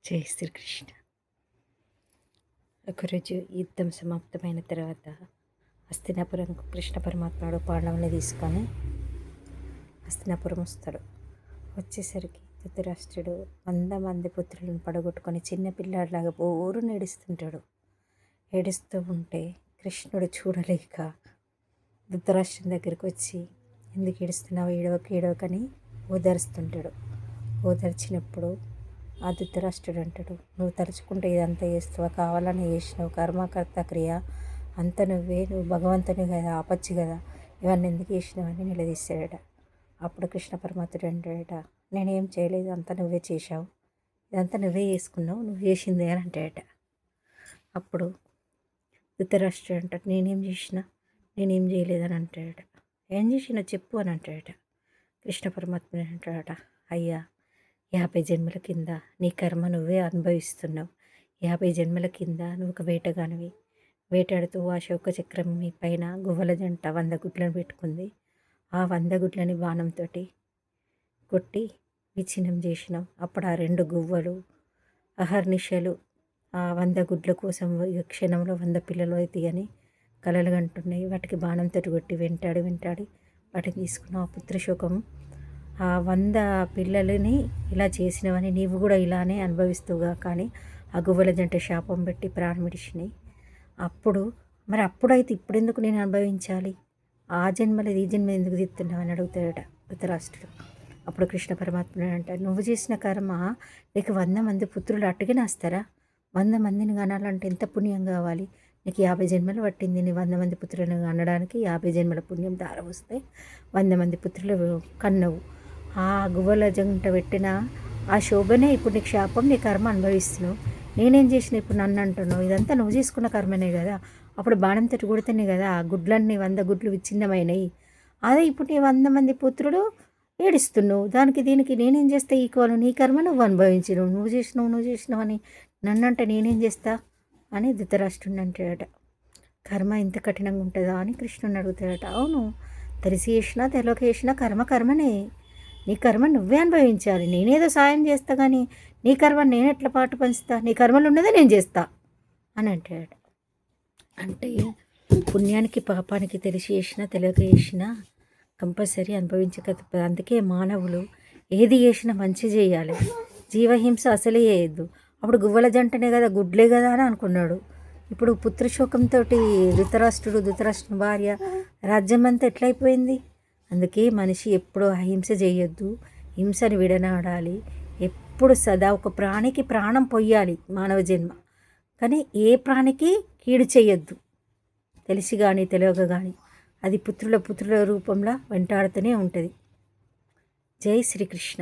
జై శ్రీకృష్ణ. ఒకరోజు యుద్ధం సమాప్తమైన తర్వాత హస్తినాపురంకు కృష్ణ పరమాత్ముడు పాండవుని తీసుకొని హస్తినాపురం వస్తాడు. వచ్చేసరికి ధృతరాష్ట్రుడు 100 మంది పుత్రులను పడగొట్టుకొని చిన్న పిల్లాడిలాగా బోరు ఏడుస్తుంటాడు. ఏడుస్తూ ఉంటే కృష్ణుడు చూడలేక ధృతరాష్ట్రుని దగ్గరికి వచ్చి, ఎందుకు ఏడుస్తున్నావు, ఏడవకని ఓదారుస్తుంటాడు. ఓదార్చినప్పుడు ఆ ధృతరాష్ట్రుడు అంటాడు, నువ్వు తలుచుకుంటే ఇదంతా చేస్తావా, కావాలని చేసినావు, కర్మకర్త క్రియ అంత నువ్వు భగవంతుని కదా, ఆపచ్చు కదా, ఇవన్నీ ఎందుకు చేసినావని నిలదీశాడట. అప్పుడు కృష్ణ పరమాత్ముడు అంటాడట, నేనేం చేయలేదు, అంతా నువ్వే చేశావు, ఇదంతా నువ్వే చేసుకున్నావు, నువ్వు చేసిందే అని అంటాడట. అప్పుడు ధృతరాష్ట్రుడు అంటాడు, నేనేం చేయలేదని అంటాడట. ఏం చేసినా చెప్పు అని అంటాడట. కృష్ణ పరమాత్ముడు అంటాడట, అయ్యా 50 జన్మల కింద నీ కర్మ నువ్వే అనుభవిస్తున్నావు. 50 జన్మల కింద నువ్వు ఒక వేటగానివి. వేటాడుతూ ఆ శోక చక్రం మీ పైన గువ్వల జంట 100 గుడ్లను పెట్టుకుంది. ఆ 100 గుడ్లని బాణంతో కొట్టి విచ్ఛిన్నం చేసినావు. అప్పుడు ఆ 2 గువ్వలు అహర్నిశలు ఆ 100 గుడ్ల కోసం క్షణంలో 100 పిల్లలు అవుతాయి అని కలలు కంటున్నాయి. వాటికి బాణంతో కొట్టి వెంటాడి వాటిని తీసుకున్న ఆ పుత్రశోకం, ఆ 100 పిల్లలని ఇలా చేసినవని నీవు కూడా ఇలానే అనుభవిస్తువుగా. కానీ ఆ గువ్వల జంట శాపం పెట్టి ప్రాణం విడిచినాయి. అప్పుడైతే ఇప్పుడెందుకు నేను అనుభవించాలి, ఆ జన్మలో ఈ జన్మ ఎందుకు తీస్తున్నావు అని అడుగుతాడట ధృతరాష్ట్రుడు. అప్పుడు కృష్ణ పరమాత్ముడు అంటాడు, నువ్వు చేసిన కర్మ నీకు 100 మంది పుత్రులు అట్టుగానే వస్తారా? 100 మందిని కనాలంటే ఎంత పుణ్యం కావాలి? నీకు 50 జన్మలు పట్టింది నీ 100 మంది పుత్రులను కనడానికి. 50 జన్మల పుణ్యం దార వస్తే 100 మంది పుత్రులు కన్నవు. ఆ గువ్వల జంట పెట్టిన ఆ శోభనే ఇప్పుడు నీకు శాపం, నీ కర్మ అనుభవిస్తున్నావు. నేనేం చేసిన ఇప్పుడు నన్ను అంటున్నావు? ఇదంతా నువ్వు చేసుకున్న కర్మనే కదా. అప్పుడు బాణంతో కొడితేనే కదా ఆ గుడ్లన్నీ 100 గుడ్లు విచ్ఛిన్నమైనవి. అదే ఇప్పుడు నీ 100 మంది పుత్రుడు ఏడుస్తున్నావు. దీనికి నేనేం చేస్తా ఈక్వల్? నీ కర్మ నువ్వు అనుభవించినవు. నువ్వు చేసినావు అని నన్నంటే నేనేం చేస్తా అని ధృతరాష్ట్రుడిని అంటాడట. కర్మ ఇంత కఠినంగా ఉంటుందా అని కృష్ణుని అడుగుతాడట. అవును, తెలిసి చేసినా తెలియక చేసినా కర్మనే. నీ కర్మ నువ్వే అనుభవించాలి. నేనేదో సాయం చేస్తా కానీ నీ కర్మ నేను ఎట్లా పాటు పంచుతా? నీ కర్మలు ఉన్నదే నేను చేస్తా అని అంటాడు. అంటే పుణ్యానికి పాపానికి తెలిసి చేసినా తెలియక చేసినా కంపల్సరీ అనుభవించక. అందుకే మానవులు ఏది చేసినా మంచి చేయాలి, జీవహింస అసలే చేయొద్దు. అప్పుడు గువ్వల జంటనే కదా, గుడ్లే కదా అని అనుకున్నాడు. ఇప్పుడు పుత్రశోకంతో ధృతరాష్ట్రుని భార్య రాజ్యం అంతా ఎట్లయిపోయింది? అందుకే మనిషి ఎప్పుడూ అహింస చేయొద్దు, హింసని విడనాడాలి. ఎప్పుడు సదా ఒక ప్రాణికి ప్రాణం పొయ్యాలి మానవ జన్మ, కానీ ఏ ప్రాణికి కీడు చేయొద్దు. తెలిసి కానీ తెలియక కానీ అది పుత్రుల రూపంలో వెంటాడుతూనే ఉంటుంది. జై శ్రీకృష్ణ.